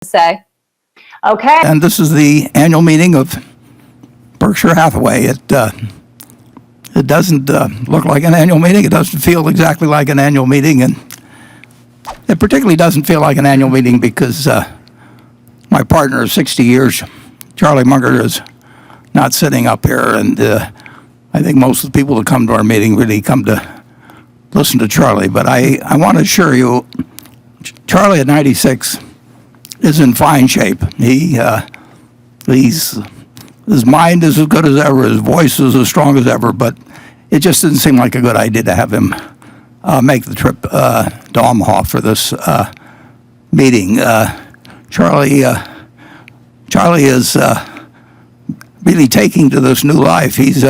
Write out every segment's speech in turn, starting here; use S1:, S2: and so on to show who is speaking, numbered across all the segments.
S1: say. Okay.
S2: And this is the annual meeting of Berkshire Hathaway. It doesn't look like an annual meeting. It doesn't feel exactly like an annual meeting, and it particularly doesn't feel like an annual meeting because my partner of 60 years, Charlie Munger, is not sitting up here, and I think most of the people that come to our meeting really come to listen to Charlie. But I want to assure you, Charlie at 96 is in fine shape. His mind is as good as ever, his voice is as strong as ever, but it just didn't seem like a good idea to have him make the trip to Omaha for this meeting. Charlie is really taking to this new life. He's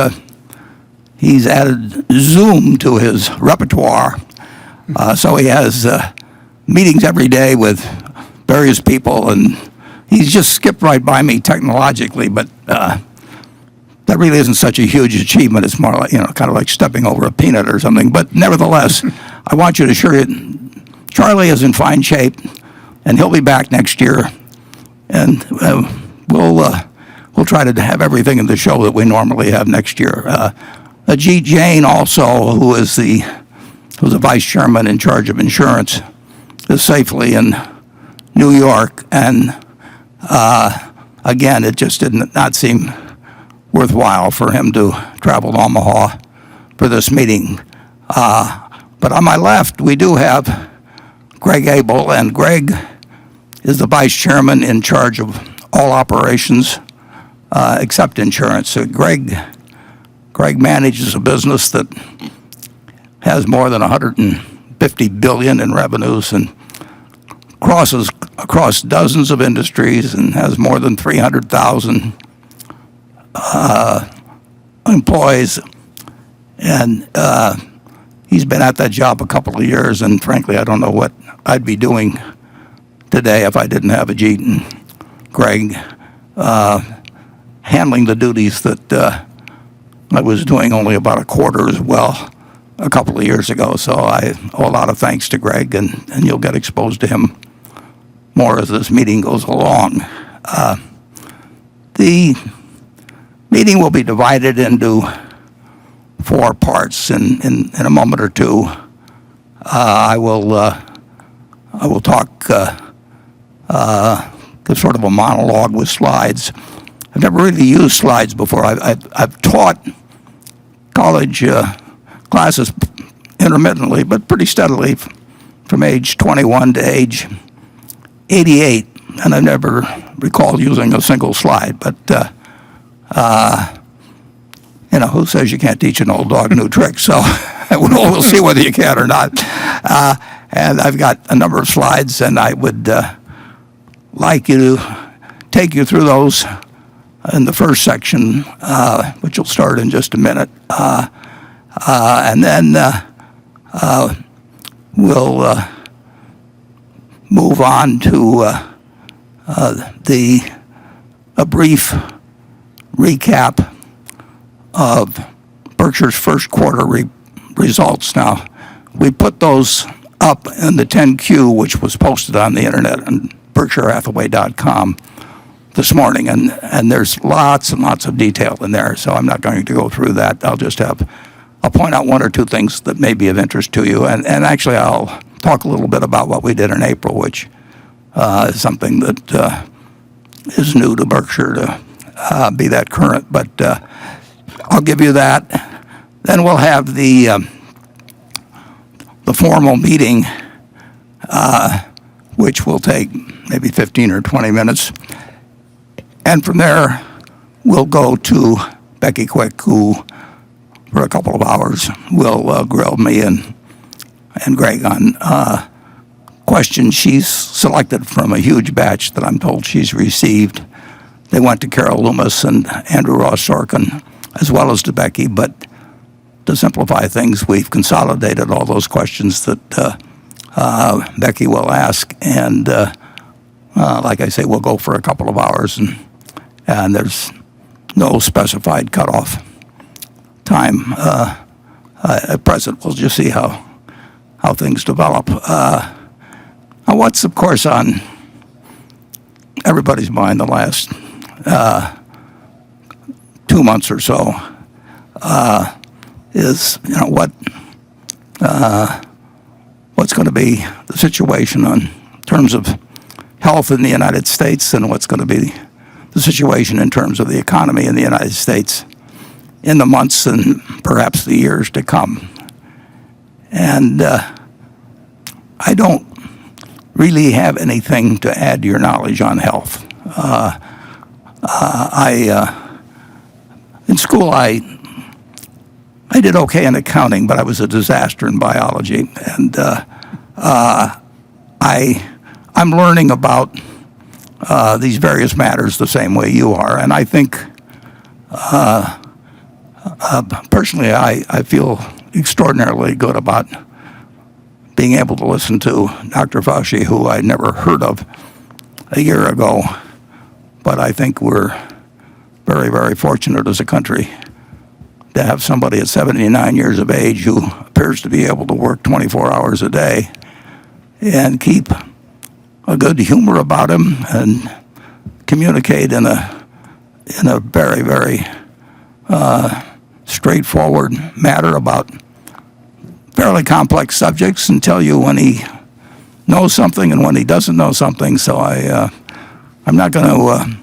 S2: added Zoom to his repertoire, so he has meetings every day with various people, and he's just skipped right by me technologically, but that really isn't such a huge achievement. It's more like, kind of like stepping over a peanut or something. But nevertheless, I want you to assure you, Charlie is in fine shape, and he'll be back next year, and we'll try to have everything in the show that we normally have next year. Ajit Jain also, who is the vice chairman in charge of insurance, is safely in New York, and again, it just did not seem worthwhile for him to travel to Omaha for this meeting. But on my left, we do have Greg Abel, and Greg is the vice chairman in charge of all operations except insurance. So Greg manages a business that has more than $150 billion in revenues and crosses across dozens of industries and has more than 300,000 employees. And he's been at that job a couple of years, and frankly, I don't know what I'd be doing today if I didn't have Ajit and Greg handling the duties that I was doing only about a quarter as well a couple of years ago. So I owe a lot of thanks to Greg, and you'll get exposed to him more as this meeting goes along. The meeting will be divided into 4 parts. In a moment or two, I will talk, give sort of a monologue with slides. I've never really used slides before. I've taught college classes intermittently, but pretty steadily from age 21 to age 88, and I never recall using a single slide. But who says you can't teach an old dog new tricks? So we'll see whether you can or not. And I've got a number of slides, and I would like you to take you through those in the first section, which will start in just a minute, and then we'll move on to a brief recap of Berkshire's first quarter results. Now, we put those up in the 10Q, which was posted on the internet on BerkshireHathaway.com this morning, and there's lots and lots of detail in there, so I'm not going to go through that. I'll point out 1 or 2 things that may be of interest to you, and actually I'll talk a little bit about what we did in April, which is something that is new to Berkshire to be that current, but I'll give you that. Then we'll have the formal meeting, which will take maybe 15 or 20 minutes. And from there, we'll go to Becky Quick, who for a couple of hours will grill me and Greg on questions she's selected from a huge batch that I'm told she's received. They went to Carol Loomis and Andrew Ross Sorkin, as well as to Becky, but to simplify things, we've consolidated all those questions that Becky will ask, and like I say, we'll go for a couple of hours, and there's no specified cutoff time at present. We'll just see how things develop. What's, of course, on everybody's mind the last 2 months or so is, what's going to be the situation in terms of health in the United States, and what's going to be the situation in terms of the economy in the United States in the months and perhaps the years to come. And I don't really have anything to add to your knowledge on health. In school, I did okay in accounting, but I was a disaster in biology. And I'm learning about these various matters the same way you are. And I think, personally, I feel extraordinarily good about being able to listen to Dr. Fauci, who I never heard of a year ago. But I think we're very, very fortunate as a country to have somebody at 79 years of age who appears to be able to work 24 hours a day and keep a good humor about him and communicate in a very, very straightforward matter about fairly complex subjects, and tell you when he knows something and when he doesn't know something. So I'm not going to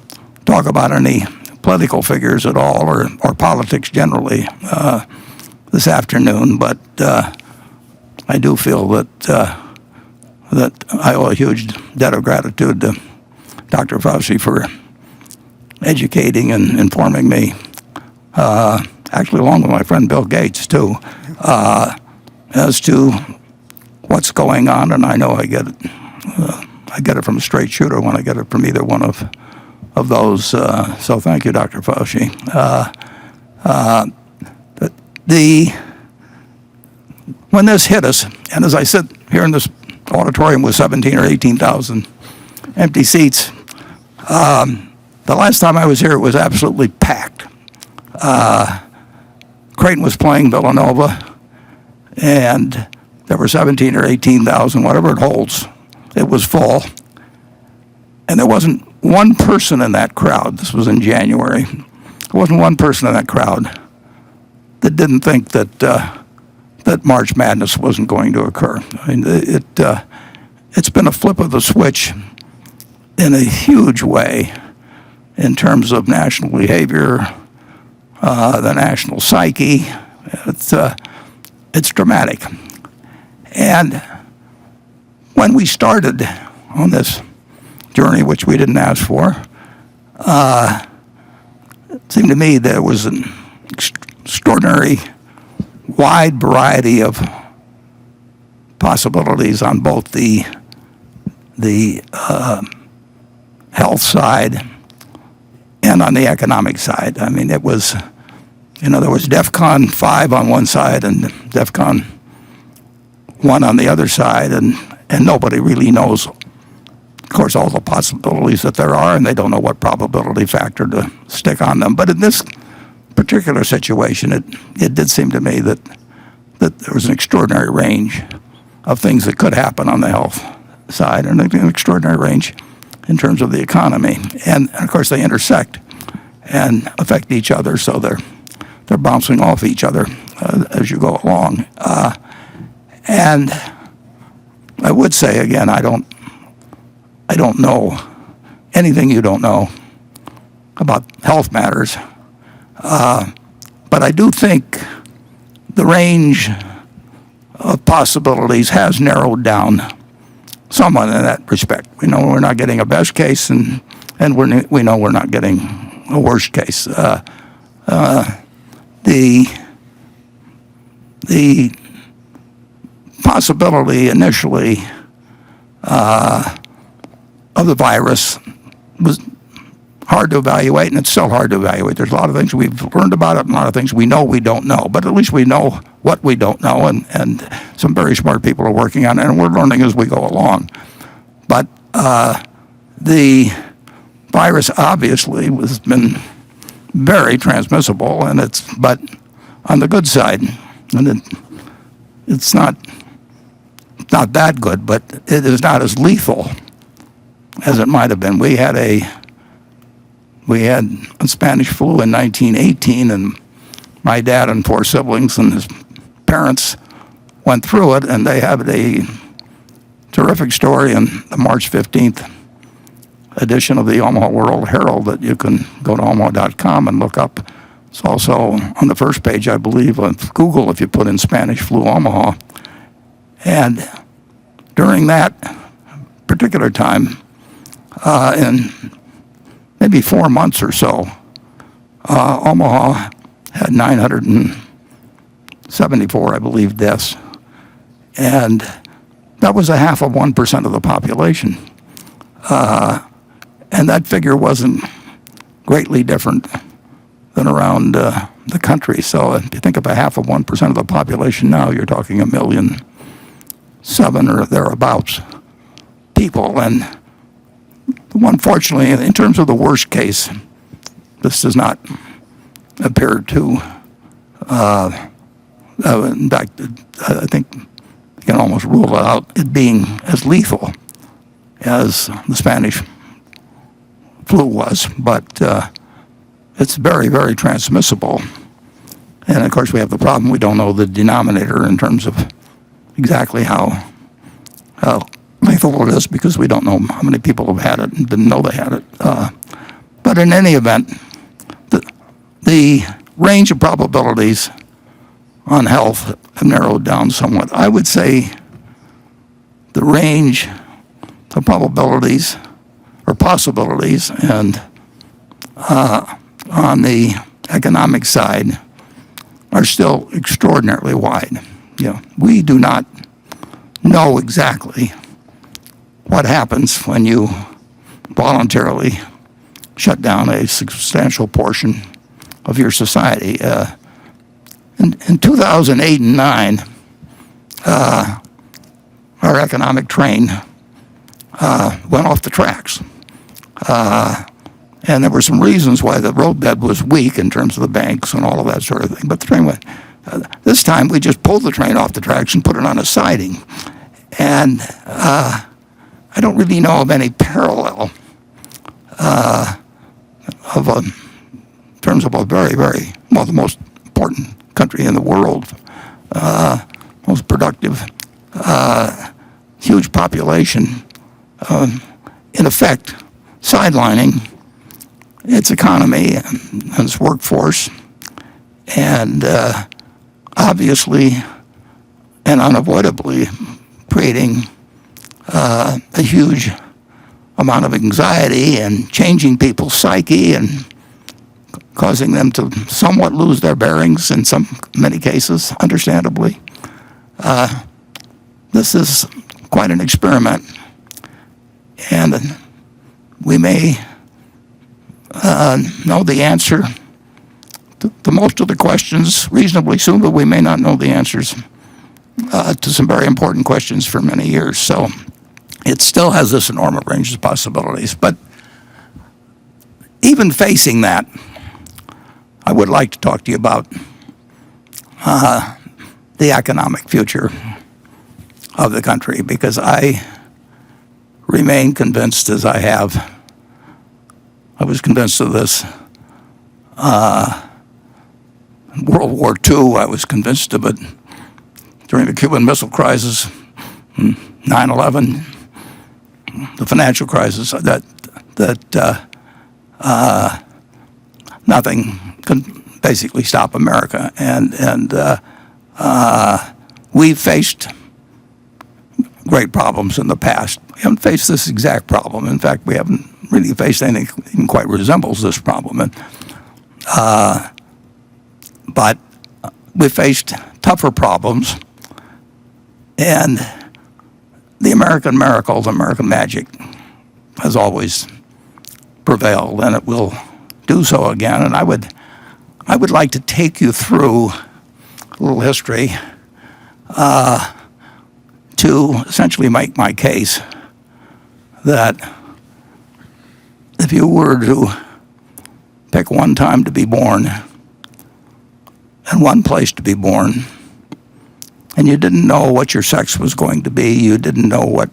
S2: talk about any political figures at all, or politics generally this afternoon, but I do feel that I owe a huge debt of gratitude to Dr. Fauci for educating and informing me, actually along with my friend Bill Gates too, as to what's going on. And I know I get it from a straight shooter when I get it from either one of those. So thank you, Dr. Fauci. When this hit us, and as I sit here in this auditorium with 17 or 18,000 empty seats, the last time I was here, it was absolutely packed. Creighton was playing Villanova, and there were 17 or 18,000, whatever it holds. It was full. And there wasn't one person in that crowd, this was in January, there wasn't one person in that crowd that didn't think that March Madness wasn't going to occur. I mean, it's been a flip of the switch in a huge way in terms of national behavior, the national psyche. It's dramatic. And when we started on this journey, which we didn't ask for, it seemed to me there was an extraordinary wide variety of possibilities on both the health side and on the economic side. I mean, it was, there was DEFCON 5 on one side and DEFCON 1 on the other side, and nobody really knows, of course, all the possibilities that there are, and they don't know what probability factor to stick on them. But in this particular situation, it did seem to me that there was an extraordinary range of things that could happen on the health side, and an extraordinary range in terms of the economy. And of course, they intersect and affect each other, so they're bouncing off each other as you go along. And I would say again, I don't know anything you don't know about health matters, but I do think the range of possibilities has narrowed down somewhat in that respect. We know we're not getting a best case, and we know we're not getting a worst case. The possibility initially of the virus was hard to evaluate, and it's still hard to evaluate. There's a lot of things we've learned about it, and a lot of things we know we don't know, but at least we know what we don't know, and some very smart people are working on it, and we're learning as we go along. But the virus obviously has been very transmissible, but on the good side, and it's not that good, but it is not as lethal as it might have been. We had a Spanish flu in 1918, and my dad and 4 siblings and his parents went through it, and they have a terrific story in the March 15th edition of the Omaha World Herald that you can go to omaha.com and look up. It's also on the first page, I believe, of Google if you put in Spanish flu Omaha. And during that particular time, in maybe 4 months or so, Omaha had 974, I believe, deaths. And that was 0.5% of the population. And that figure wasn't greatly different than around the country. So if you think of 0.5% of the population now, you're talking 1.7 million or thereabouts people. And unfortunately, in terms of the worst case, this does not appear to, in fact, I think you can almost rule it out, it being as lethal as the Spanish flu was, but it's very, very transmissible. And of course, we have the problem, we don't know the denominator in terms of exactly how lethal it is, because we don't know how many people have had it and didn't know they had it. But in any event, the range of probabilities on health have narrowed down somewhat. I would say the range of probabilities or possibilities and on the economic side are still extraordinarily wide. We do not know exactly what happens when you voluntarily shut down a substantial portion of your society. In 2008 and 9, our economic train went off the tracks. And there were some reasons why the roadbed was weak in terms of the banks and all of that sort of thing. But the train went. This time we just pulled the train off the tracks and put it on a siding. And I don't really know of any parallel in terms of a very, very, well, the most important country in the world, most productive, huge population, in effect, sidelining its economy and its workforce, and obviously and unavoidably creating a huge amount of anxiety and changing people's psyche and causing them to somewhat lose their bearings in many cases, understandably. This is quite an experiment, and we may know the answer to most of the questions reasonably soon, but we may not know the answers to some very important questions for many years. So it still has this enormous range of possibilities. But even facing that, I would like to talk to you about the economic future of the country, because I remain convinced, as I was convinced of this in World War II. I was convinced of it during the Cuban Missile Crisis, 9/11, the financial crisis, that nothing can basically stop America. And we've faced great problems in the past. We haven't faced this exact problem. In fact, we haven't really faced anything that even quite resembles this problem. But we faced tougher problems, and the American miracle, the American magic, has always prevailed, and it will do so again. And I would like to take you through a little history to essentially make my case that if you were to pick one time to be born and one place to be born, and you didn't know what your sex was going to be, you didn't know what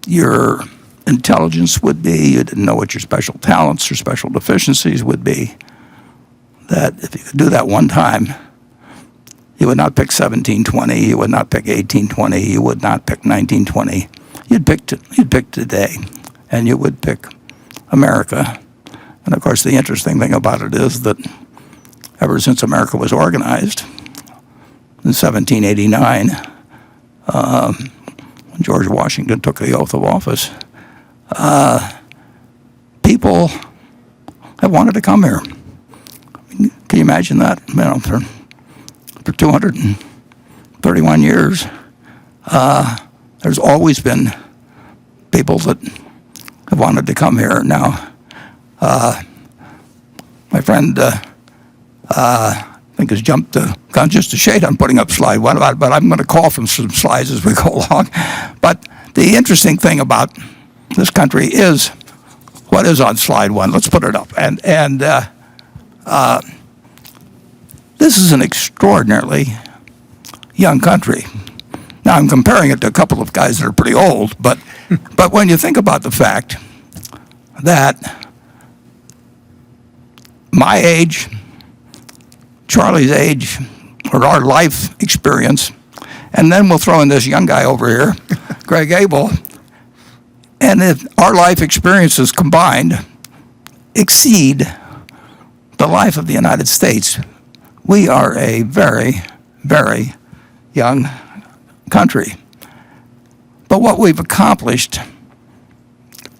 S2: your intelligence would be. You didn't know what your special talents or special deficiencies would be. That if you could do that one time, you would not pick 1720, you would not pick 1820, you would not pick 1920. You'd pick today, and you would pick America. And of course, the interesting thing about it is that ever since America was organized in 1789, when George Washington took the oath of office, people have wanted to come here. Can you imagine that? You know, for 231 years, there's always been people that have wanted to come here. Now, my friend, I think has jumped the gun just a shade on putting up slide one, but I'm going to call from some slides as we go along. But the interesting thing about this country is what is on slide one. Let's put it up. And this is an extraordinarily young country. Now, I'm comparing it to a couple of guys that are pretty old, but when you think about the fact that my age, Charlie's age, or our life experience, and then we'll throw in this young guy over here, Greg Abel, and if our life experiences combined exceed the life of the United States, we are a very, very young country. But what we've accomplished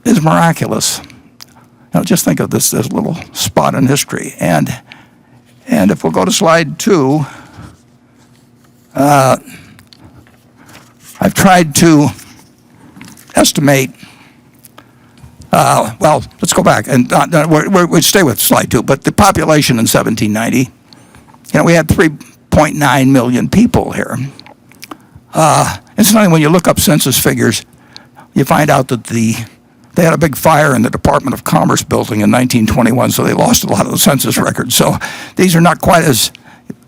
S2: is miraculous. Now, just think of this little spot in history. And if we'll go to slide 2, I've tried to estimate. Well, let's go back and we stay with slide 2. But the population in 1790, we had 3.9 million people here. Incidentally, when you look up census figures, you find out that they had a big fire in the Department of Commerce building in 1921, so they lost a lot of the census records. So these are not quite as,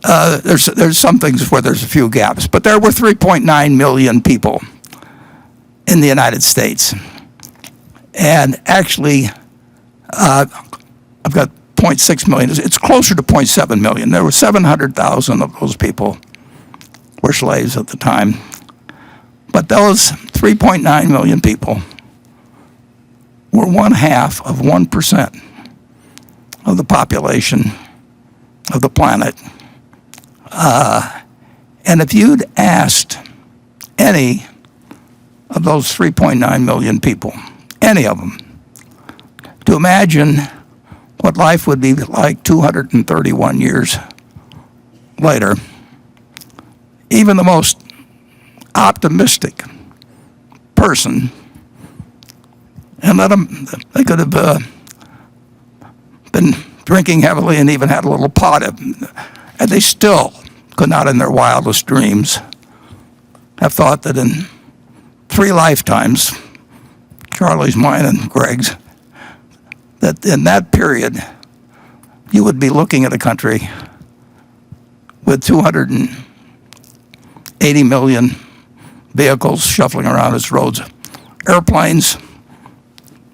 S2: there's some things where there's a few gaps. But there were 3.9 million people in the United States. And actually, I've got 0.6 million. It's closer to 0.7 million. There were 700,000 of those people were slaves at the time. But those 3.9 million people were 1/2 of the population of the planet. And if you'd asked any of those 3.9 million people, any of them, to imagine what life would be like 231 years later, even the most optimistic person, and they could have been drinking heavily and even had a little pot, and they still could not in their wildest dreams have thought that in 3 lifetimes, Charlie's, mine, and Greg's, that in that period, you would be looking at a country with 280 million vehicles shuffling around its roads. Airplanes,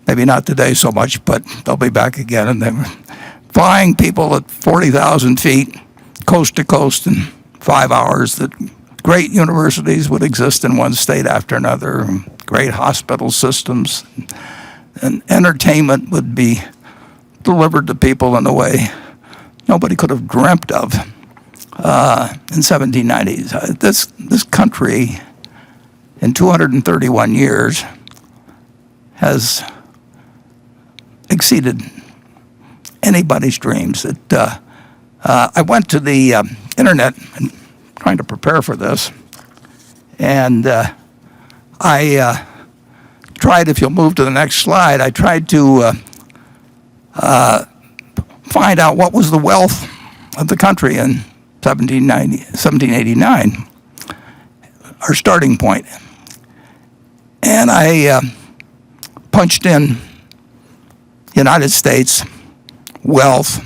S2: maybe not today so much, but they'll be back again. And they were flying people at 40,000 feet, coast to coast in 5 hours. That great universities would exist in one state after another, great hospital systems, and entertainment would be delivered to people in a way nobody could have dreamt of in 1790. This country, in 231 years, has exceeded anybody's dreams. I went to the internet and trying to prepare for this, and I tried, if you'll move to the next slide, I tried to find out what was the wealth of the country in 1789, our starting point. And I punched in United States wealth.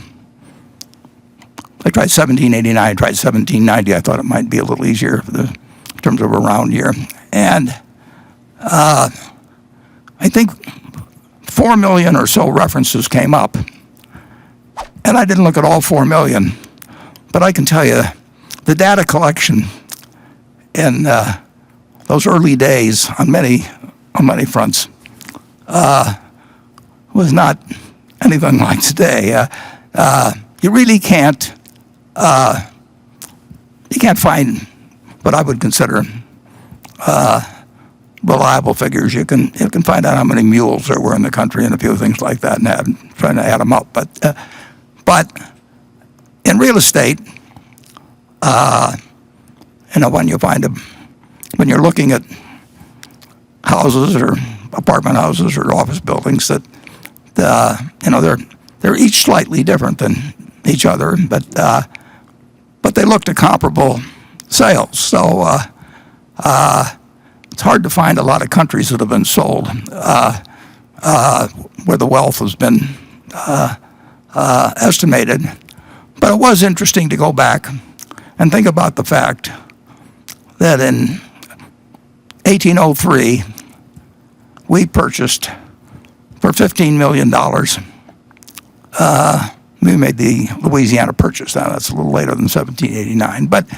S2: I tried 1789, I tried 1790. I thought it might be a little easier in terms of a round year. And I think 4 million or so references came up. And I didn't look at all 4 million, but I can tell you the data collection in those early days on many fronts was not anything like today. You really can't find what I would consider reliable figures. You can find out how many mules there were in the country and a few things like that, and trying to add them up. But in real estate, when you're looking at houses or apartment houses or office buildings, that they're each slightly different than each other, but they look to comparable sales. So it's hard to find a lot of countries that have been sold where the wealth has been estimated. But it was interesting to go back and think about the fact that in 1803, we purchased for $15 million. We made the Louisiana Purchase. Now that's a little later than 1789, but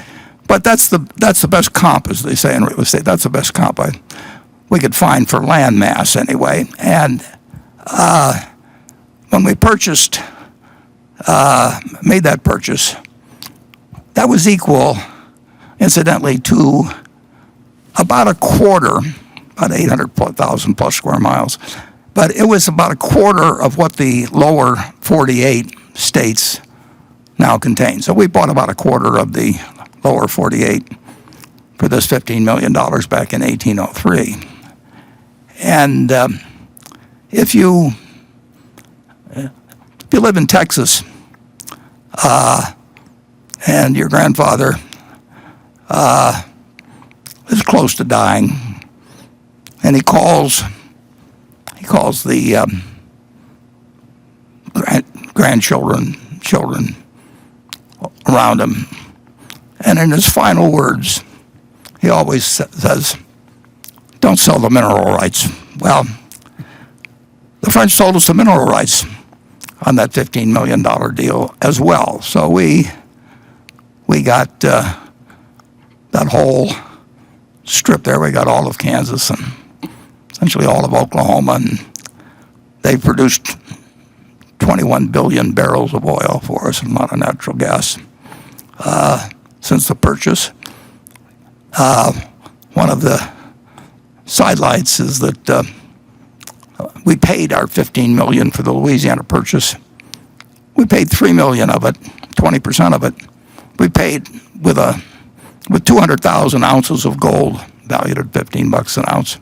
S2: that's the best comp, as they say in real estate. That's the best comp we could find for land mass anyway. And when we made that purchase, that was equal, incidentally, to about a quarter, about 800,000 plus square miles. But it was about a quarter of what the lower 48 states now contain. So we bought about a quarter of the lower 48 for this $15 million back in 1803. And if you live in Texas and your grandfather is close to dying, and he calls the children around him, and in his final words, he always says, "Don't sell the mineral rights." Well, the French sold us the mineral rights on that $15 million deal as well. So we got that whole strip there. We got all of Kansas and essentially all of Oklahoma, and they produced 21 billion barrels of oil for us and a lot of natural gas since the purchase. One of the sidelights is that we paid our $15 million for the Louisiana Purchase. We paid $3 million of it, 20% of it. We paid with 200,000 ounces of gold, valued at $15 an ounce,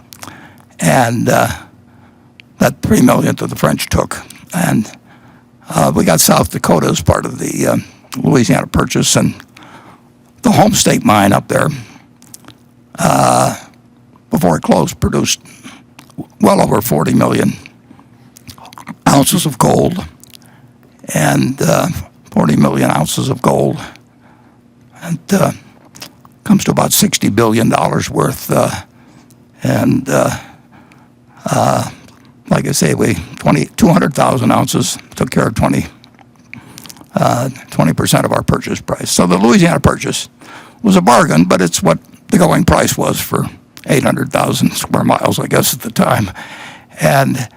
S2: and that $3 million that the French took. And we got South Dakota as part of the Louisiana Purchase, and the Home State mine up there, before it closed, produced well over 40 million ounces of gold, and 40 million ounces of gold, and comes to about $60 billion worth. And like I say, 200,000 ounces took care of 20% of our purchase price. So the Louisiana Purchase was a bargain, but it's what the going price was for 800,000 square miles, I guess, at the time, and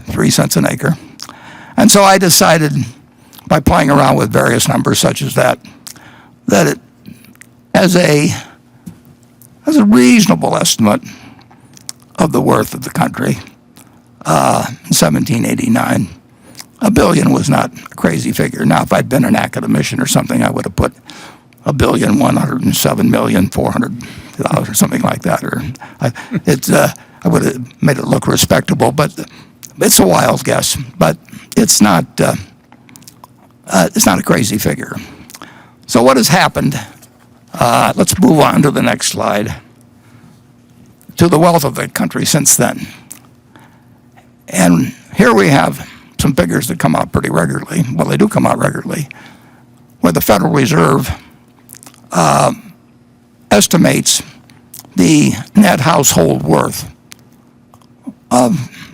S2: 3 cents an acre. And so I decided, by playing around with various numbers such as that it, as a reasonable estimate of the worth of the country in 1789, $1 billion was not a crazy figure. Now, if I'd been an academician or something, I would have put $1,107,400,000 or something like that, or I would have made it look respectable. But it's a wild guess. But it's not a crazy figure. So what has happened? Let's move on to the next slide. To the wealth of the country since then. And here we have some figures that come out pretty regularly. Well, they do come out regularly, where the Federal Reserve estimates the net household worth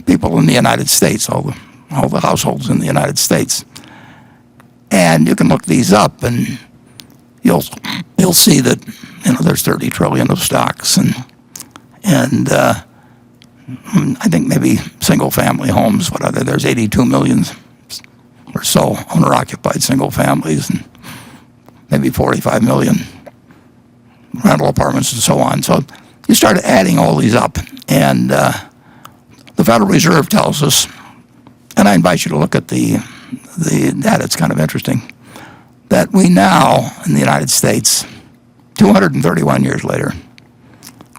S2: people in the United States, all the households in the United States. And you can look these up, and you'll see that there's 30 trillion of stocks, and I think maybe single-family homes. There's 82 million or so owner-occupied single families, and maybe 45 million rental apartments, and so on. So you start adding all these up, and the Federal Reserve tells us, and I invite you to look at the data. It's kind of interesting that we now in the United States, 231 years later,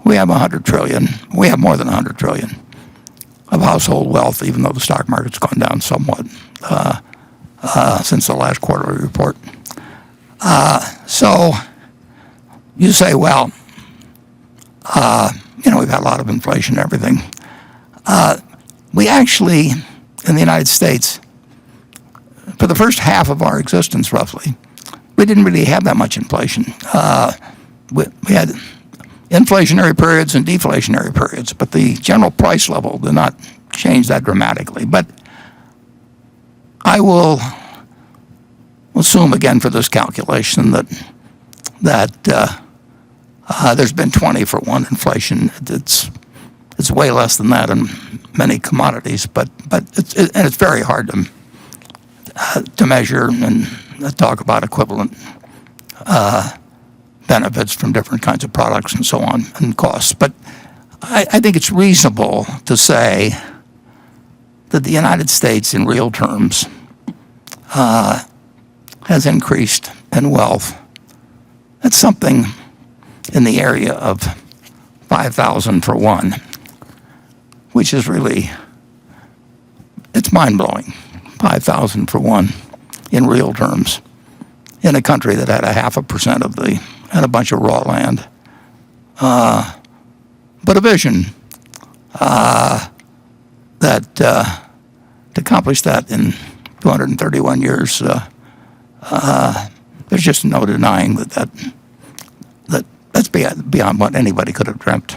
S2: we have 100 trillion. We have more than 100 trillion of household wealth, even though the stock market's gone down somewhat since the last quarterly report. So you say, well, we've had a lot of inflation and everything. We actually, in the United States, for the first half of our existence, roughly, we didn't really have that much inflation. We had inflationary periods and deflationary periods, but the general price level did not change that dramatically. But I will assume again for this calculation that there's been 20-for-1 inflation. It's way less than that in many commodities, but it's very hard to measure and talk about equivalent benefits from different kinds of products and so on, and costs. But I think it's reasonable to say that the United States, in real terms, has increased in wealth. That's something in the area of 5,000 for one, which is really, it's mind-blowing. 5,000 for one in real terms in a country that had 0.5% had a bunch of raw land. But a vision that to accomplish that in 231 years, there's just no denying that's beyond what anybody could have dreamt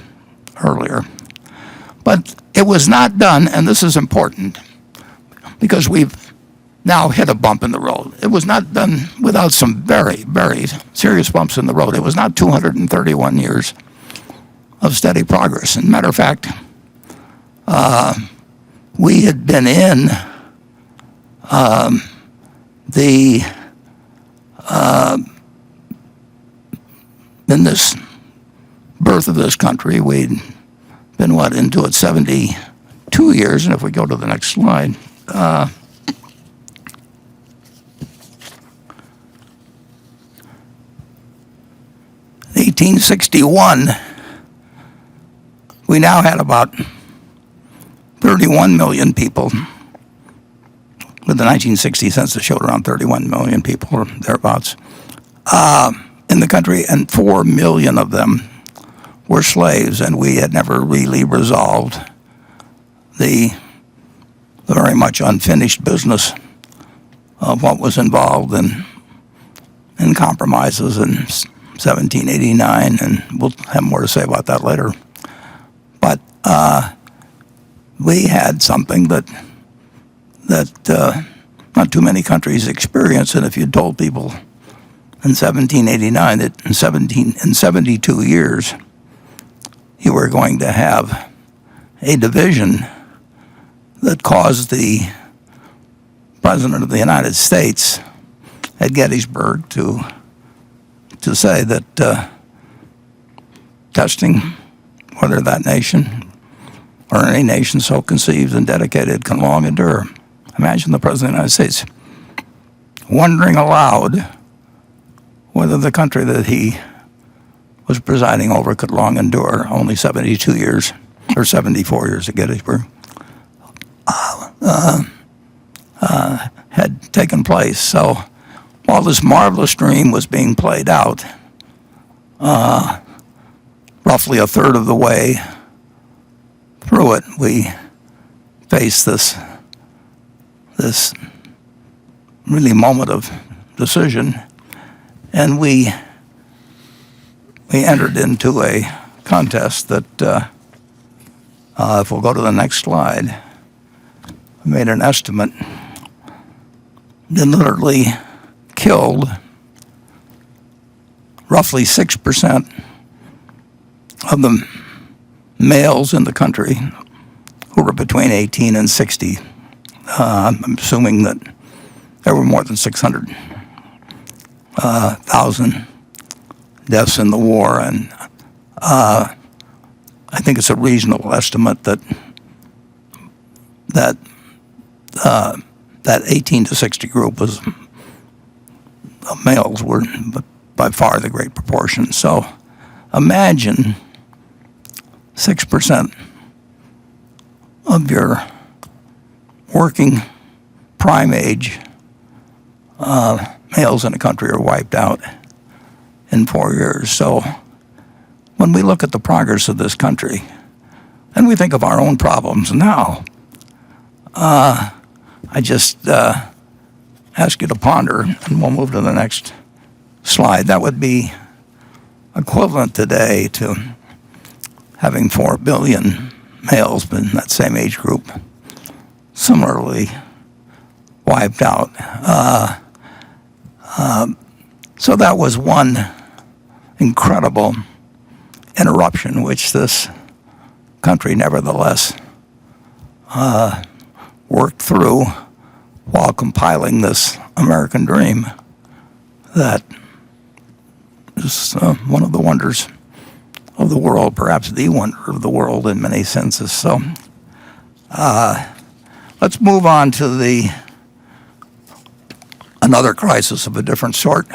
S2: earlier. But it was not done, and this is important, because we've now hit a bump in the road. It was not done without some very, very serious bumps in the road. It was not 231 years of steady progress. And matter of fact, we had been in in this birth of this country, we'd been into it 72 years. And if we go to the next slide, 1861, we now had about 31 million people. With the 1960 census showed around 31 million people or thereabouts in the country, and 4 million of them were slaves, and we had never really resolved the very much unfinished business of what was involved in compromises in 1789, and we'll have more to say about that later. But we had something that not too many countries experience, and if you told people in 1789 that in 72 years you were going to have a division that caused the President of the United States at Gettysburg to say that testing whether that nation or any nation so conceived and dedicated can long endure. Imagine the President of the United States wondering aloud whether the country that he was presiding over could long endure. Only 72 years, or 74 years at Gettysburg, had taken place. So while this marvelous dream was being played out, roughly a third of the way through it, we faced this really moment of decision, and we entered into a contest that If we'll go to the next slide, I made an estimate that literally killed roughly 6% of the males in the country who were between 18 and 60. I'm assuming that there were more than 600,000 deaths in the war, and I think it's a reasonable estimate that 18 to 60 group was males were by far the great proportion. So imagine 6% of your working prime age males in the country are wiped out in 4 years. So when we look at the progress of this country and we think of our own problems now, I just ask you to ponder, and we'll move to the next slide. That would be equivalent today to having 4 billion males in that same age group similarly wiped out. So that was one incredible interruption which this country nevertheless worked through while compiling this American dream that is one of the wonders of the world, perhaps the wonder of the world in many senses. So let's move on to another crisis of a different sort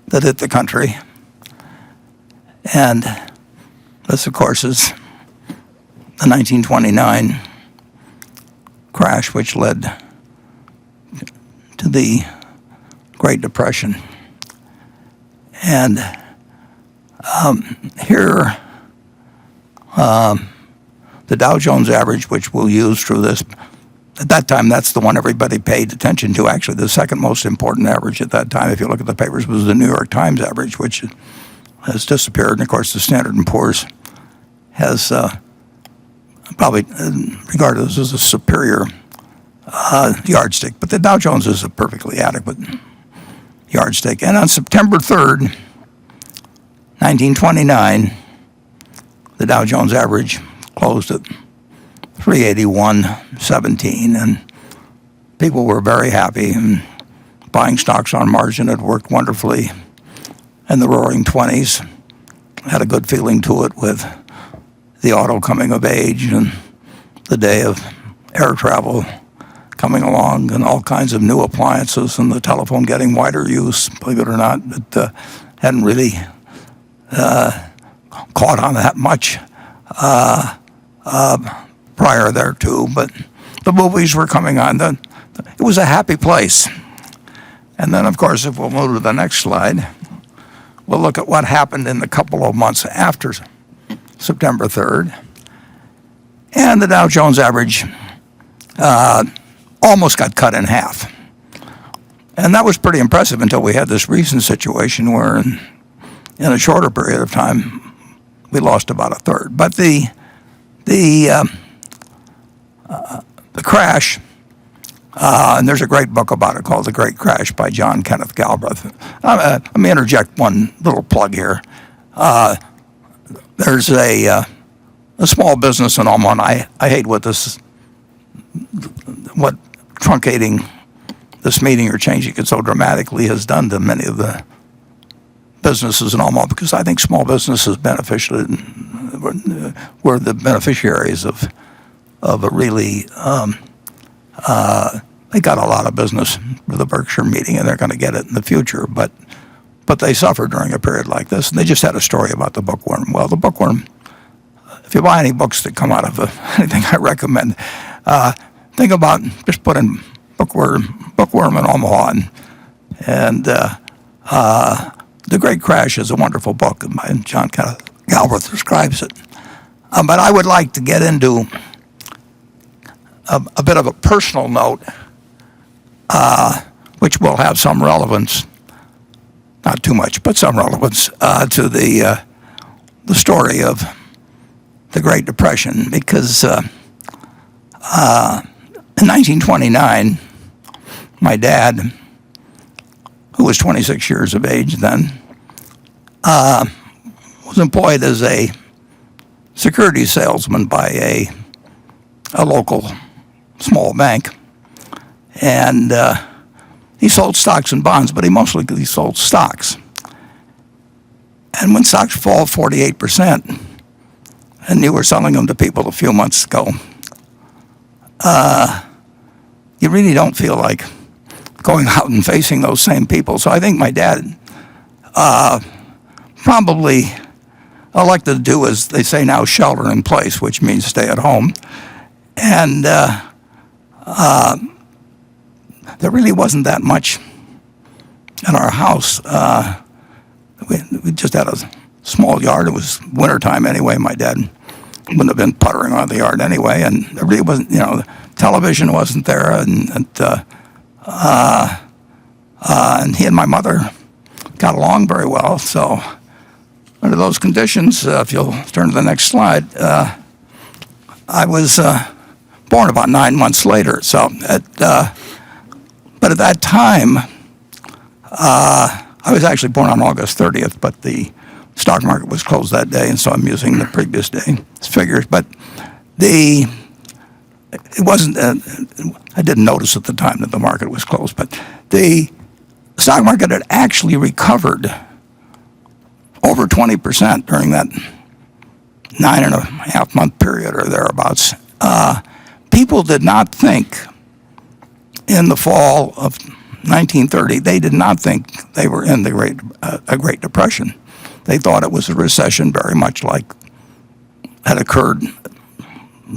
S2: that hit the country. And this, of course, is the 1929 crash, which led to the Great Depression. And here, the Dow Jones average, which we'll use through this, at that time, that's the one everybody paid attention to. Actually, the second most important average at that time, if you look at the papers, was the New York Times average, which has disappeared. And, of course, the Standard & Poor's has probably regarded as a superior yardstick. But the Dow Jones is a perfectly adequate yardstick. And on September 3rd, 1929, the Dow Jones average closed at 381.17, and people were very happy, and buying stocks on margin had worked wonderfully. And the Roaring '20s had a good feeling to it with the auto coming of age and the day of air travel coming along and all kinds of new appliances and the telephone getting wider use, believe it or not. It hadn't really caught on that much prior thereto, but the movies were coming on. It was a happy place. And then, of course, if we'll move to the next slide, we'll look at what happened in the couple of months after September 3rd. And the Dow Jones average almost got cut in half. And that was pretty impressive until we had this recent situation where in a shorter period of time, we lost about a third. But the crash, and there's a great book about it called The Great Crash by John Kenneth Galbraith. Let me interject one little plug here. There's a small business in Omaha. I hate what truncating this meeting or changing it so dramatically has done to many of the businesses in Omaha, because I think small businesses were the beneficiaries of a really, they got a lot of business with the Berkshire meeting, and they're going to get it in the future, but they suffered during a period like this, and they just had a story about the bookworm. Well, the bookworm, if you buy any books that come out of anything I recommend, think about, just put in bookworm in Omaha, and The Great Crash is a wonderful book, and John Galbraith describes it. But I would like to get into a bit of a personal note, which will have some relevance, not too much, but some relevance to the story of the Great Depression, because in 1929, my dad, who was 26 years of age then, was employed as a security salesman by a local small bank. And he sold stocks and bonds, but he sold stocks. And when stocks fall 48%, and you were selling them to people a few months ago, you really don't feel like going out and facing those same people. So I think my dad probably elected to do, as they say now, shelter in place, which means stay at home. And there really wasn't that much in our house. We just had a small yard. It was wintertime anyway. My dad wouldn't have been puttering around the yard anyway, and there really wasn't, television wasn't there, and he and my mother got along very well. So under those conditions, if you'll turn to the next slide, I was born about 9 months later. So, but at that time, I was actually born on August 30th, but the stock market was closed that day, and so I'm using the previous day figures. But it wasn't, I didn't notice at the time that the market was closed, but the stock market had actually recovered over 20% during that 9.5 month period or thereabouts. People did not think in the fall of 1930, they did not think they were in a Great Depression. They thought it was a recession, very much like had occurred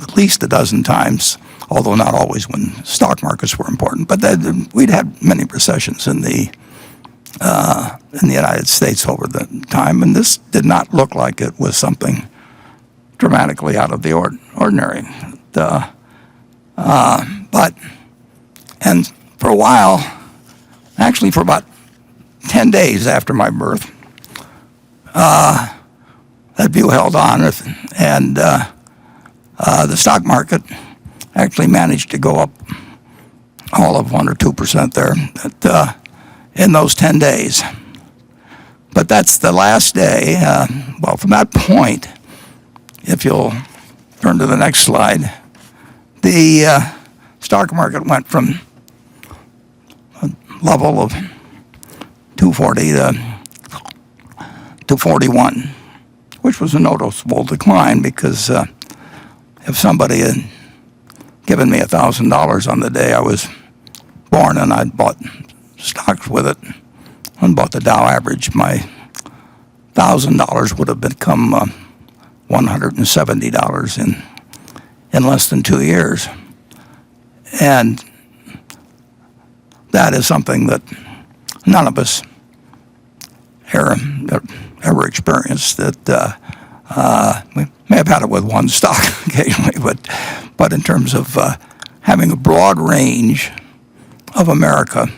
S2: at least a dozen times, although not always when stock markets were important. But we'd had many recessions in the United States over the time, and this did not look like it was something dramatically out of the ordinary. And for a while, actually for about 10 days after my birth, that view held on, and the stock market actually managed to go up all of 1 or 2% there in those 10 days. But that's the last day. Well, from that point, if you'll turn to the next slide, the stock market went from a level of 240 to 41, which was a noticeable decline, because if somebody had given me $1,000 on the day I was born and I'd bought stocks with it and bought the Dow average, my $1,000 would have become $170 in less than 2 years. And that is something that none of us ever experienced. That we may have had it with one stock occasionally, but in terms of having a broad range of America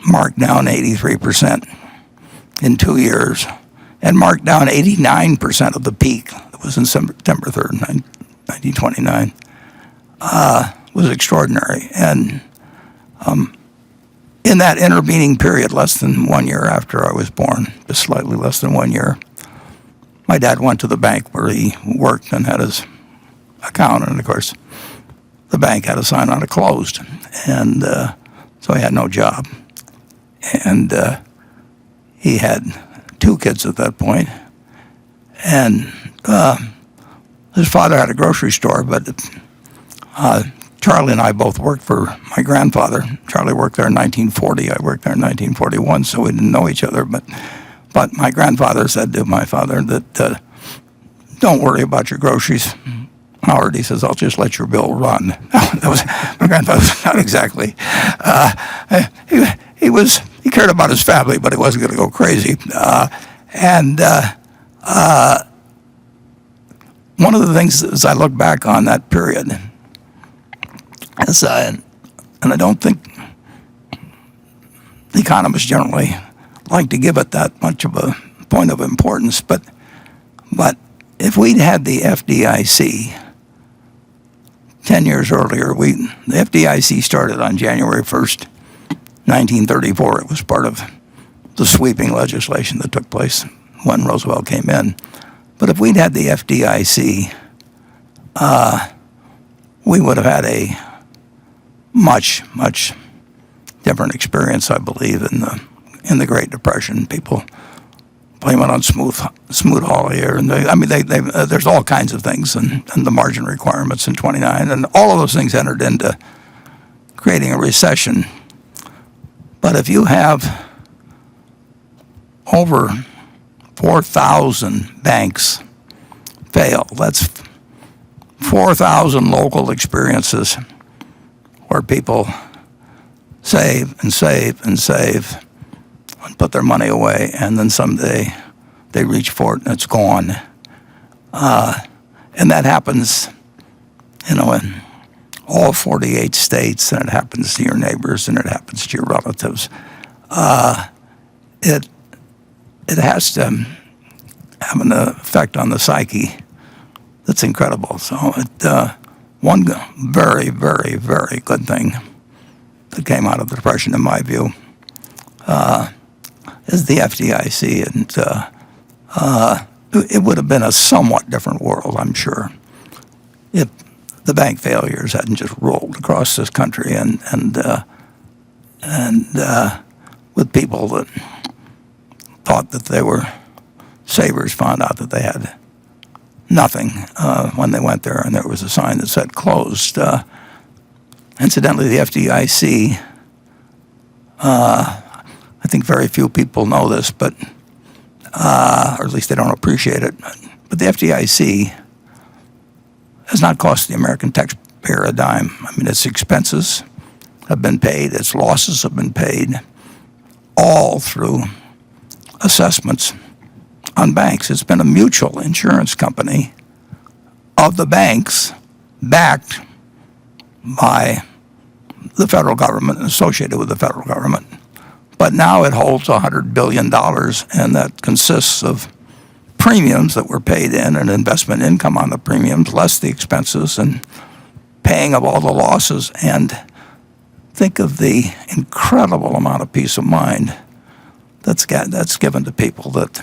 S2: marked down 83% in 2 years, and marked down 89% of the peak that was in September 3rd, 1929, was extraordinary. And in that intervening period, less than 1 year after I was born, just slightly less than 1 year, my dad went to the bank where he worked and had his account, and of course, the bank had a sign on it closed, and so he had no job. And he had 2 kids at that point, and his father had a grocery store, but Charlie and I both worked for my grandfather. Charlie worked there in 1940. I worked there in 1941, so we didn't know each other. But my grandfather said to my father that, don't worry about your groceries, Howard. He says, I'll just let your bill run. That was my grandfather. Not exactly. He cared about his family, but he wasn't going to go crazy. One of the things as I look back on that period is, and I don't think economists generally like to give it that much of a point of importance, but if we'd had the FDIC 10 years earlier, the FDIC started on January 1st, 1934. It was part of the sweeping legislation that took place when Roosevelt came in. But if we'd had the FDIC, we would have had a much, much different experience, I believe, in the Great Depression. People blame it on Smoot Hawley, and there's all kinds of things, and the margin requirements in '29, and all of those things entered into creating a recession. But if you have over 4,000 banks fail, that's 4,000 local experiences where people save and save and save and put their money away, and then someday they reach for it and it's gone. And that happens, in all 48 states, and it happens to your neighbors, and it happens to your relatives. It has to have an effect on the psyche that's incredible. So one very, very, very good thing that came out of the Depression, in my view, is the FDIC, and it would have been a somewhat different world, I'm sure, if the bank failures hadn't just rolled across this country, and with people that thought that they were savers found out that they had nothing when they went there, and there was a sign that said closed. Incidentally, the FDIC, I think very few people know this, but or at least they don't appreciate it, but the FDIC has not cost the American taxpayer a dime. I mean, its expenses have been paid, its losses have been paid, all through assessments on banks. It's been a mutual insurance company of the banks, backed by the federal government and associated with the federal government. But now it holds $100 billion, and that consists of premiums that were paid in and investment income on the premiums, less the expenses and paying of all the losses. And think of the incredible amount of peace of mind that's given to people that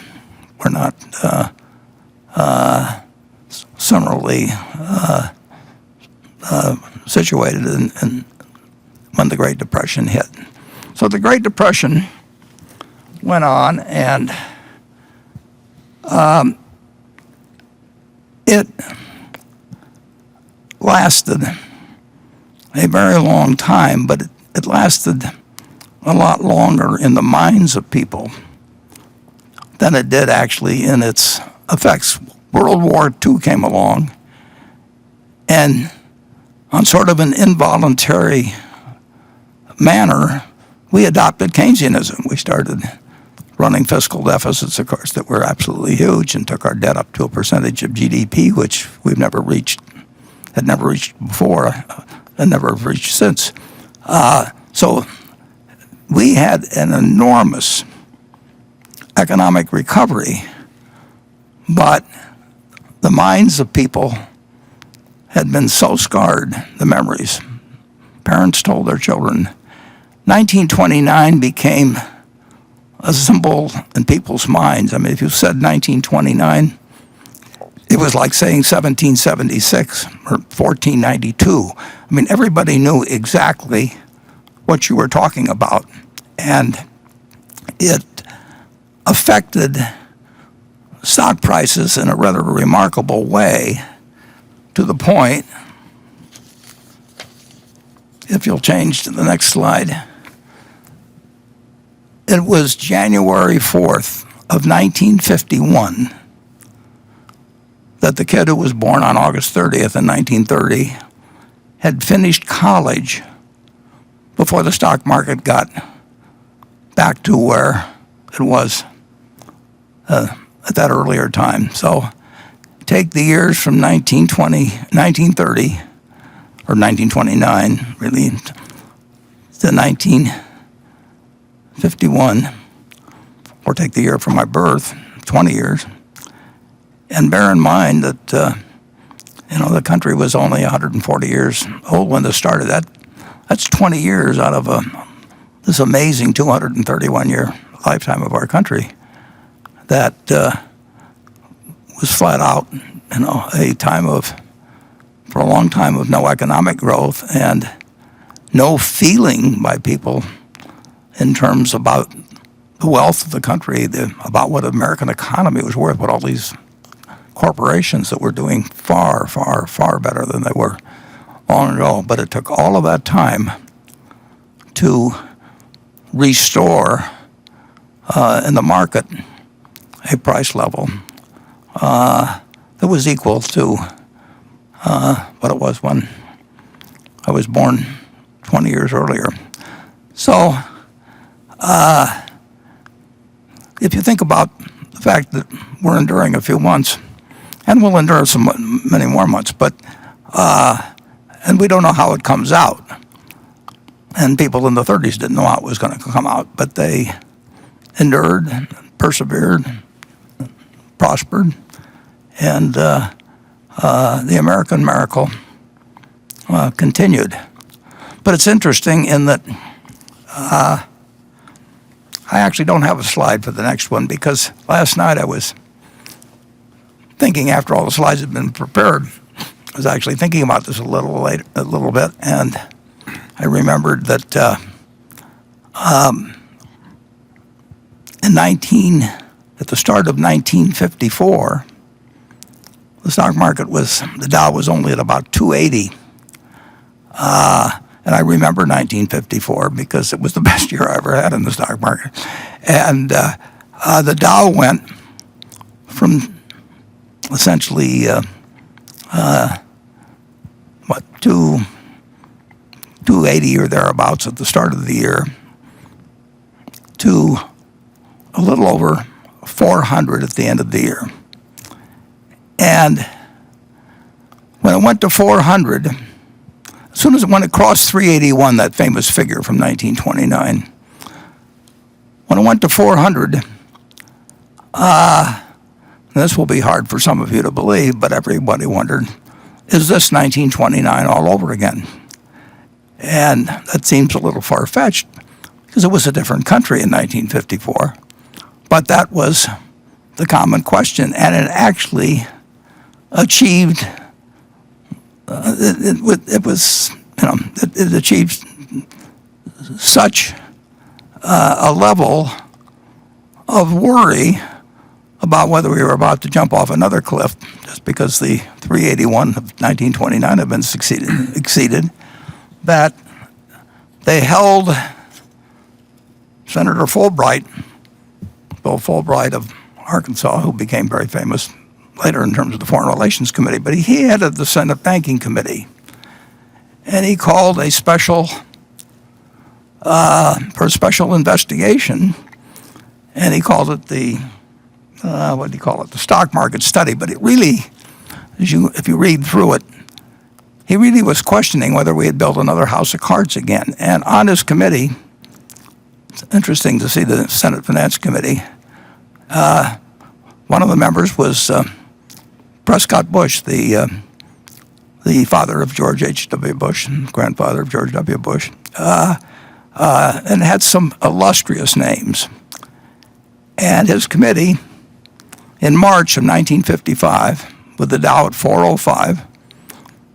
S2: were not similarly situated in when the Great Depression hit. So the Great Depression went on, and it lasted a very long time, but it lasted a lot longer in the minds of people than it did actually in its effects. World War II came along, and on sort of an involuntary manner, we adopted Keynesianism. We started running fiscal deficits, of course, that were absolutely huge, and took our debt up to a percentage of GDP, which we've never reached, had never reached before, and never have reached since. So we had an enormous economic recovery, but the minds of people had been so scarred, the memories. Parents told their children. 1929 became a symbol in people's minds. I mean, if you said 1929, it was like saying 1776 or 1492. I mean, everybody knew exactly what you were talking about, and it affected stock prices in a rather remarkable way, to the point, if you'll change to the next slide, it was January 4th of 1951 that the kid who was born on August 30th in 1930 had finished college before the stock market got back to where it was at that earlier time. So take the years from 1930, or 1929, really, to 1951, or take the year from my birth, 20 years, And bear in mind that, the country was only 140 years old when this started. That's 20 years out of this amazing 231-year lifetime of our country that was flat out, a time for a long time of no economic growth and no feeling by people in terms about the wealth of the country, about what the American economy was worth, what all these corporations that were doing far, far, far better than they were long ago. But it took all of that time to restore in the market a price level that was equal to what it was when I was born 20 years earlier. So if you think about the fact that we're enduring a few months, and we'll endure many more months, but and we don't know how it comes out. And people in the 30s didn't know how it was going to come out, but they endured, persevered, prospered, and the American miracle continued. But it's interesting in that I actually don't have a slide for the next one, because last night I was thinking, after all the slides had been prepared, I was actually thinking about this a little bit, and I remembered that at the start of 1954, the stock market the Dow was only at about 280. And I remember 1954 because it was the best year I ever had in the stock market. And the Dow went from essentially 280 or thereabouts at the start of the year to a little over 400 at the end of the year. And when it went to 400, as soon as when it crossed 381, that famous figure from 1929, when it went to 400, this will be hard for some of you to believe, but everybody wondered, is this 1929 all over again? And that seems a little far-fetched because it was a different country in 1954. But that was the common question, and it actually achieved. It achieved such a level of worry about whether we were about to jump off another cliff, just because the 381 of 1929 had been exceeded, that they held Senator Bill Fulbright of Arkansas, who became very famous later in terms of the Foreign Relations Committee, but he headed the Senate Banking Committee, and he called for a special investigation, and he called it the stock market study. But it really, if you read through it, he really was questioning whether we had built another house of cards again. And on his committee, it's interesting to see the Senate Finance Committee. One of the members was Prescott Bush, the father of George H.W. Bush, and grandfather of George W. Bush, and had some illustrious names. And his committee, in March of 1955, with the Dow at 405,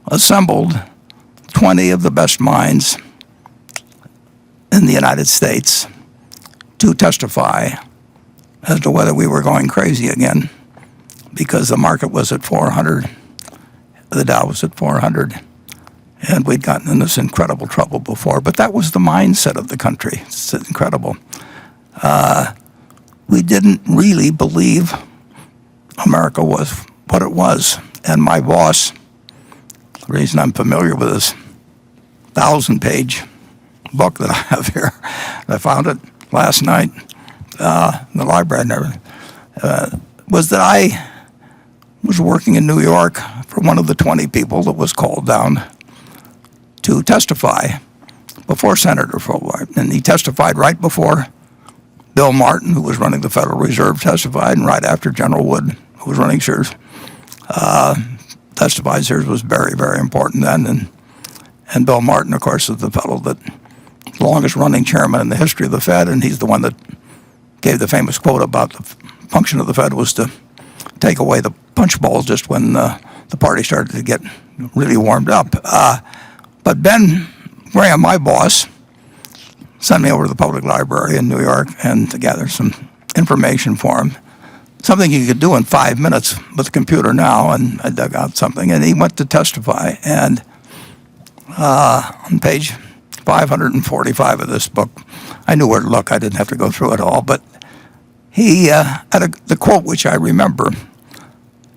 S2: assembled 20 of the best minds in the United States to testify as to whether we were going crazy again, because the market was at 400, the Dow was at 400, and we'd gotten in this incredible trouble before. But that was the mindset of the country. It's incredible. We didn't really believe America was what it was. And my boss, the reason I'm familiar with this 1,000-page book that I have here, I found it last night in the library and everything, was that I was working in New York for one of the 20 people that was called down to testify before Senator Fulbright. And he testified right before Bill Martin, who was running the Federal Reserve, testified, and right after General Wood, who was running shares. testifies here was very, very important then. And Bill Martin, of course, is the fellow that the longest running chairman in the history of the Fed, and he's the one that gave the famous quote about the function of the Fed was to take away the punch bowls just when the party started to get really warmed up. But Ben Graham, my boss, sent me over to the public library in New York and to gather some information for him. Something you could do in 5 minutes with a computer now, and I dug out something, and he went to testify. And on page 545 of this book, I knew where to look. I didn't have to go through it all, but he had the quote which I remember.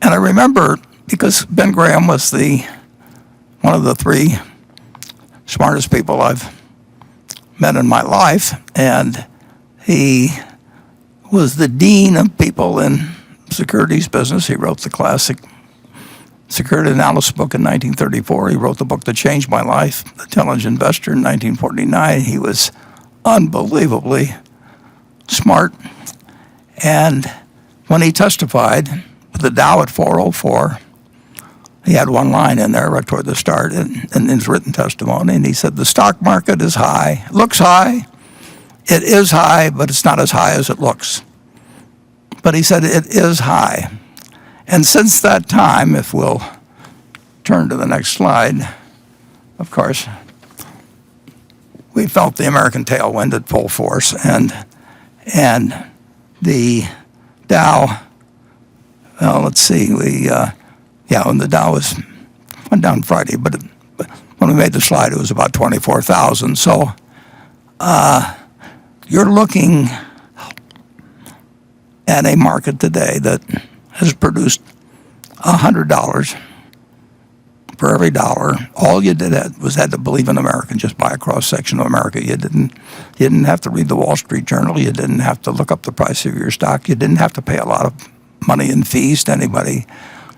S2: And I remember because Ben Graham was one of the three smartest people I've met in my life, and he was the dean of people in securities business. He wrote the classic security analysis book in 1934. He wrote the book that changed my life, The Intelligent Investor, in 1949. He was unbelievably smart. And when he testified with the Dow at 404, he had one line in there right toward the start in his written testimony, and he said, the stock market is high, looks high, it is high, but it's not as high as it looks. But he said it is high. And since that time, if we'll turn to the next slide, of course, we felt the American tailwind at full force, and the Dow, well, let's see, when the Dow went down Friday, but when we made the slide, it was about 24,000. So you're looking at a market today that has produced $100 for every dollar. All you did was had to believe in America and just buy a cross section of America. You didn't have to read the Wall Street Journal. You didn't have to look up the price of your stock. You didn't have to pay a lot of money in fees to anybody.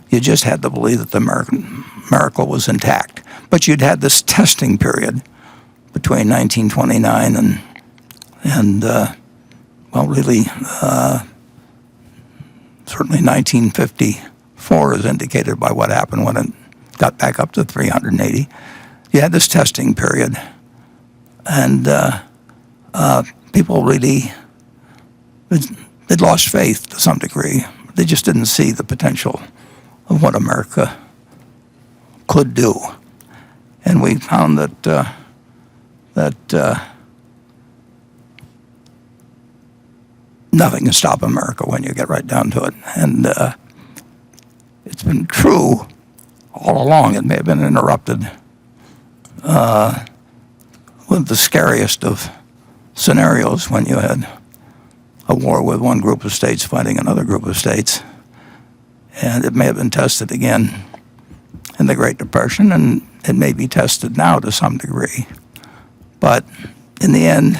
S2: You just had to believe that the American miracle was intact. But you'd had this testing period between 1929 and really, certainly 1954 is indicated by what happened when it got back up to 380. You had this testing period, and people really, they'd lost faith to some degree. They just didn't see the potential of what America could do. And we found that nothing can stop America when you get right down to it. And it's been true all along. It may have been interrupted with the scariest of scenarios when you had a war with one group of states fighting another group of states. And it may have been tested again in the Great Depression, and it may be tested now to some degree. But in the end,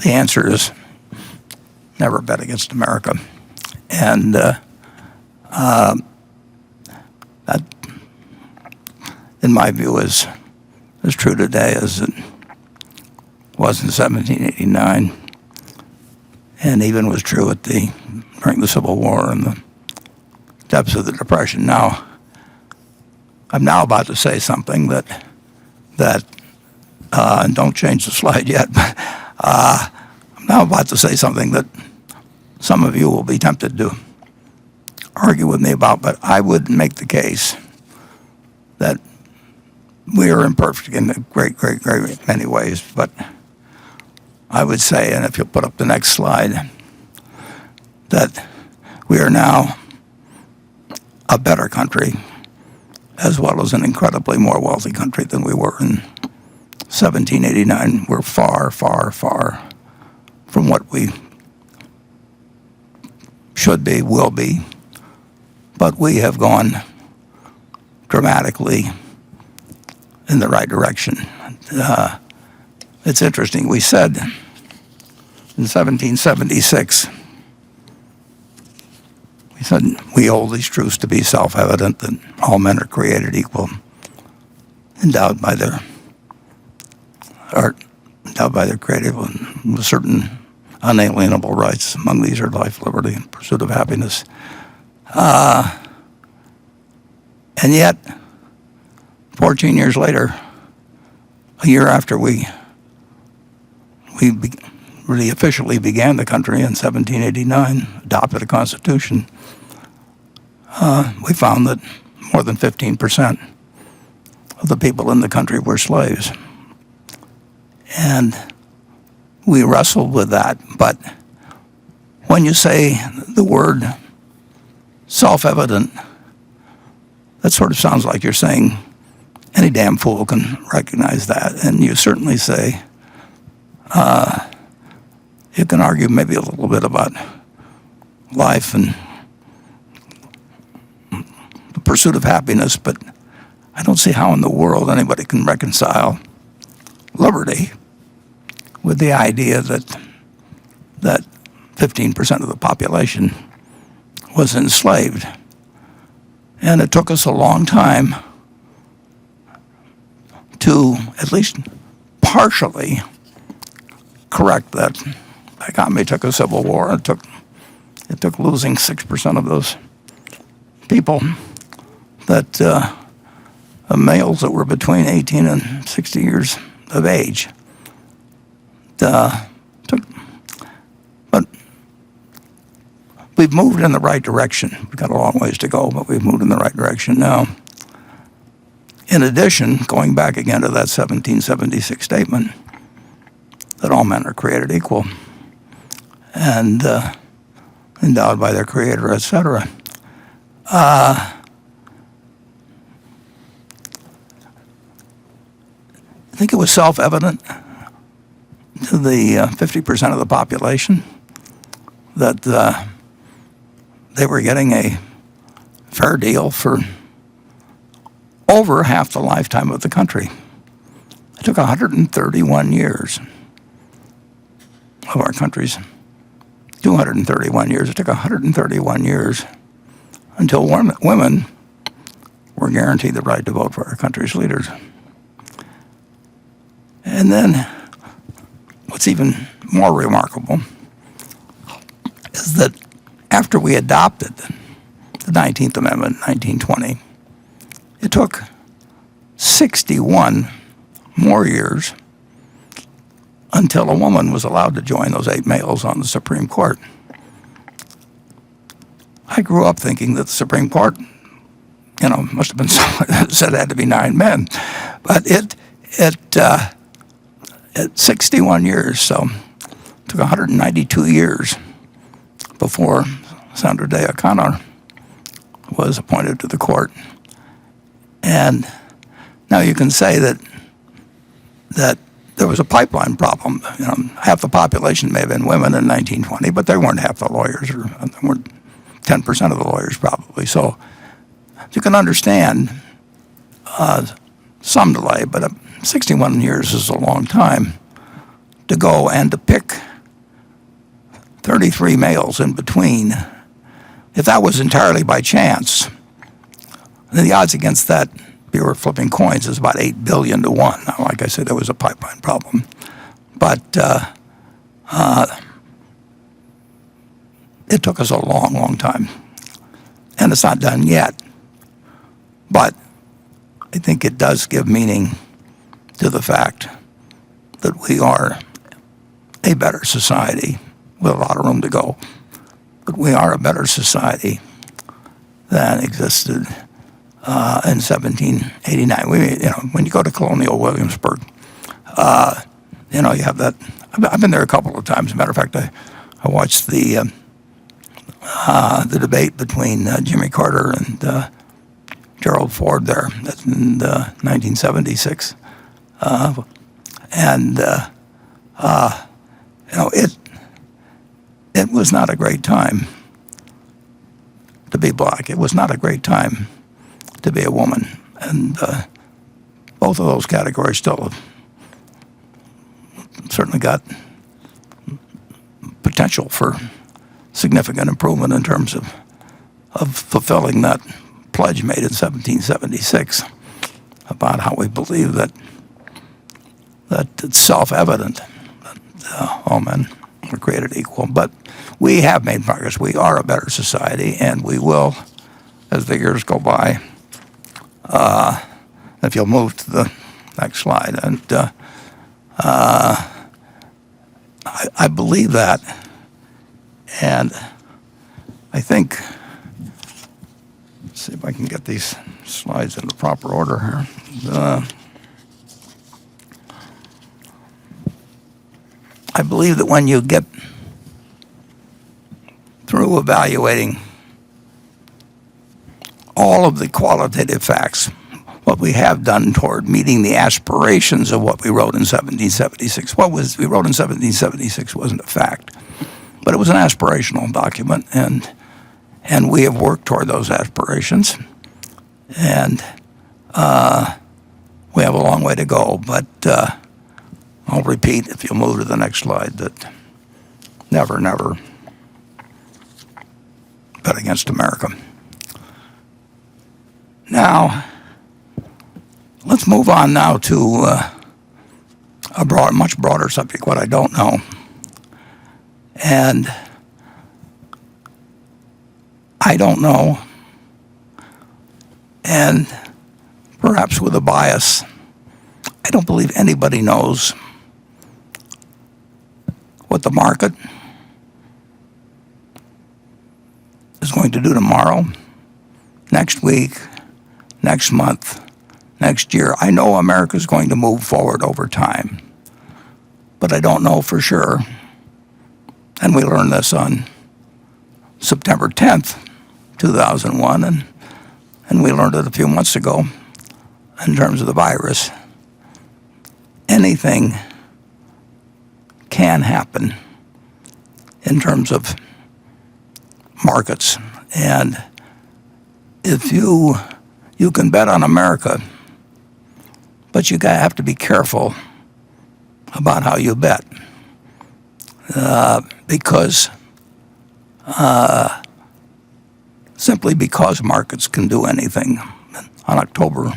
S2: the answer is never bet against America. And that, in my view, is as true today as it was in 1789, and even was true during the Civil War and the depths of the Depression. Now, I'm now about to say something that and don't change the slide yet, but I'm now about to say something that some of you will be tempted to argue with me about, but I would make the case that we are imperfect in a great many ways, but I would say, and if you'll put up the next slide, that we are now a better country as well as an incredibly more wealthy country than we were in 1789. We're far, far, far from what we should be, will be, but we have gone dramatically in the right direction. It's interesting. We said in 1776, we said we hold these truths to be self-evident, that all men are created equal, endowed by their creative with certain unalienable rights. Among these are life, liberty, and pursuit of happiness. And yet, 14 years later, a year after we really officially began the country in 1789, adopted a constitution, we found that more than 15% of the people in the country were slaves. And we wrestled with that. But when you say the word self-evident, that sort of sounds like you're saying any damn fool can recognize that. And you certainly say, you can argue maybe a little bit about life and the pursuit of happiness, but I don't see how in the world anybody can reconcile liberty with the idea that 15% of the population was enslaved. And it took us a long time to at least partially correct that. The economy took a civil war. It took losing 6% of those people, that males that were between 18 and 60 years of age. But we've moved in the right direction. We've got a long ways to go, but we've moved in the right direction now. In addition, going back again to that 1776 statement that all men are created equal and endowed by their creator, etc. I think it was self-evident to the 50% of the population that they were getting a fair deal for over half the lifetime of the country. It took 131 years of our country's 231 years. It took 131 years until women were guaranteed the right to vote for our country's leaders. And then what's even more remarkable is that after we adopted the 19th Amendment in 1920, it took 61 more years until a woman was allowed to join those 8 males on the Supreme Court. I grew up thinking that the Supreme Court, must have been said it had to be 9 men, but it 61 years, so it took 192 years before Sandra Day O'Connor was appointed to the court. And now you can say that there was a pipeline problem. Half the population may have been women in 1920, but they weren't half the lawyers, or they weren't 10% of the lawyers probably. So you can understand some delay, but 61 years is a long time to go and to pick 33 males in between. If that was entirely by chance, then the odds against that, if you were flipping coins, is about 8 billion to 1. Now, like I said, there was a pipeline problem. But it took us a long, long time. And it's not done yet. But I think it does give meaning to the fact that we are a better society with a lot of room to go. But we are a better society than existed in 1789. When you go to Colonial Williamsburg, you have that. I've been there a couple of times. As a matter of fact, I watched the debate between Jimmy Carter and Gerald Ford there in 1976, it was not a great time to be black. It was not a great time to be a woman, and both of those categories still have certainly got potential for significant improvement in terms of fulfilling that pledge made in 1776 about how we believe that it's self-evident that all men are created equal. But we have made progress. We are a better society, and we will, as the years go by, If you'll move to the next slide. And I believe that. And I think, let's see if I can get these slides in the proper order here. I believe that when you get through evaluating all of the qualitative facts, what we have done toward meeting the aspirations of what we wrote in 1776. What we wrote in 1776 wasn't a fact, but it was an aspirational document, and we have worked toward those aspirations, and we have a long way to go. But I'll repeat, if you'll move to the next slide, that never, never bet against America. Now, let's move on now to a much broader subject, what I don't know. And I don't know, and perhaps with a bias, I don't believe anybody knows what the market is going to do tomorrow, next week, next month, next year. I know America is going to move forward over time, but I don't know for sure. And we learned this on September 10th, 2001, and we learned it a few months ago in terms of the virus. Anything can happen in terms of markets. And if you can bet on America, but you have to be careful about how you bet, because simply because markets can do anything. On October,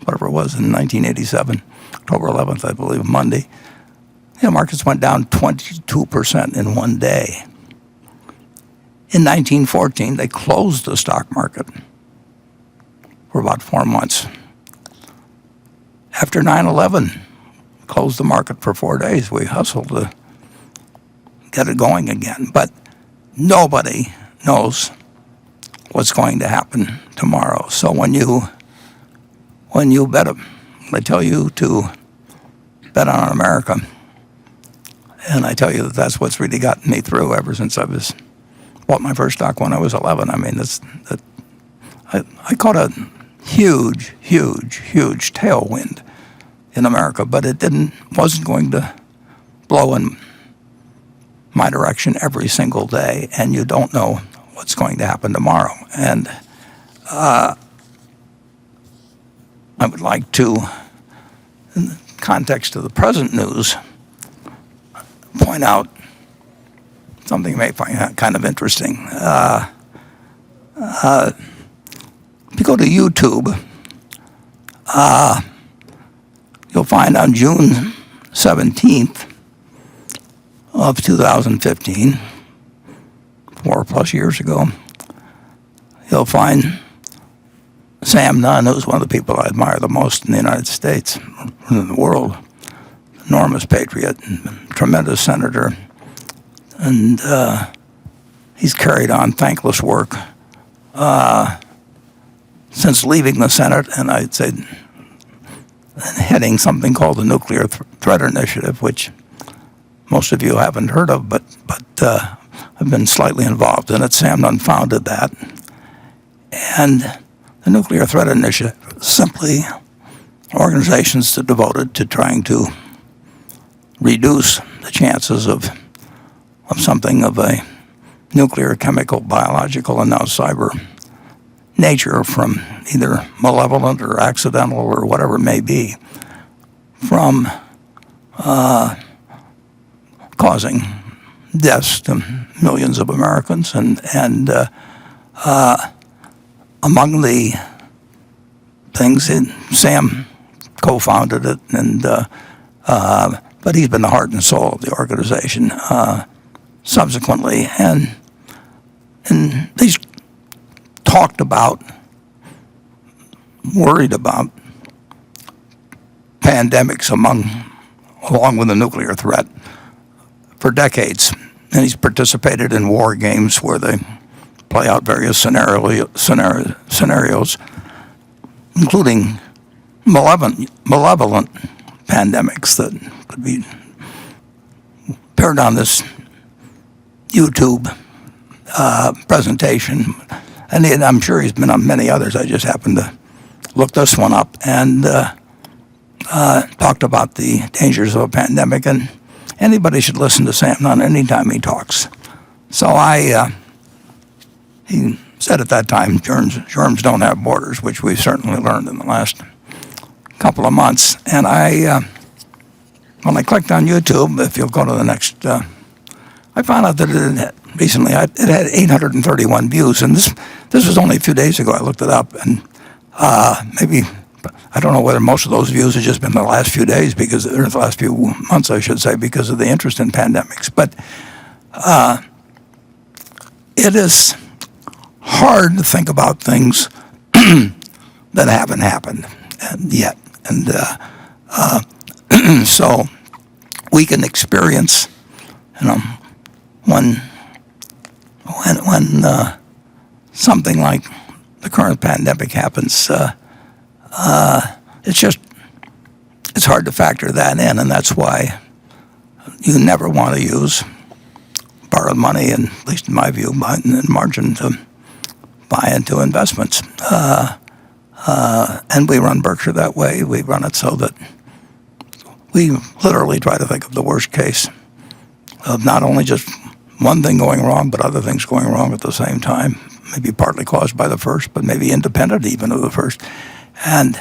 S2: whatever it was, in 1987, October 11th, I believe, Monday, markets went down 22% in one day. In 1914, they closed the stock market for about 4 months. After 9/11, closed the market for 4 days. We hustled to get it going again. But nobody knows what's going to happen tomorrow. So when you bet, I tell you to bet on America, and I tell you that that's what's really gotten me through ever since I bought my first stock when I was 11. I mean, I caught a huge tailwind in America, but it wasn't going to blow in my direction every single day, and you don't know what's going to happen tomorrow. And I would like to, in the context of the present news, point out something you may find kind of interesting. If you go to YouTube, you'll find on June 17th of 2015, 4+ years ago, you'll find Sam Nunn, who's one of the people I admire the most in the United States, in the world, enormous patriot, tremendous senator, and he's carried on thankless work since leaving the Senate, and I'd say heading something called the Nuclear Threat Initiative, which most of you haven't heard of, but I've been slightly involved in it. Sam Nunn founded that. And the Nuclear Threat Initiative is simply organizations that are devoted to trying to reduce the chances of something of a nuclear, chemical, biological, and now cyber nature, from either malevolent or accidental or whatever it may be, from causing deaths to millions of Americans. And among the things, Sam co-founded it, but he's been the heart and soul of the organization subsequently. And they talked about worried about pandemics along with the nuclear threat for decades. And he's participated in war games where they play out various scenarios, including malevolent pandemics that could be appeared on this YouTube presentation. And I'm sure he's been on many others. I just happened to look this one up and talked about the dangers of a pandemic. And anybody should listen to Sam Nunn anytime he talks. So he said at that time, germs don't have borders, which we've certainly learned in the last couple of months. And when I clicked on YouTube, if you'll go to the next, I found out that it had 831 views, and this was only a few days ago. I looked it up, and maybe, I don't know whether most of those views have just been the last few days or the last few months, I should say, because of the interest in pandemics. But it is hard to think about things that haven't happened yet, and so we can experience, when something like the current pandemic happens, it's hard to factor that in, and that's why you never want to use borrowed money, and at least in my view, in margin to buy into investments. And we run Berkshire that way. We run it so that we literally try to think of the worst case of not only just one thing going wrong, but other things going wrong at the same time, maybe partly caused by the first, but maybe independent even of the first. And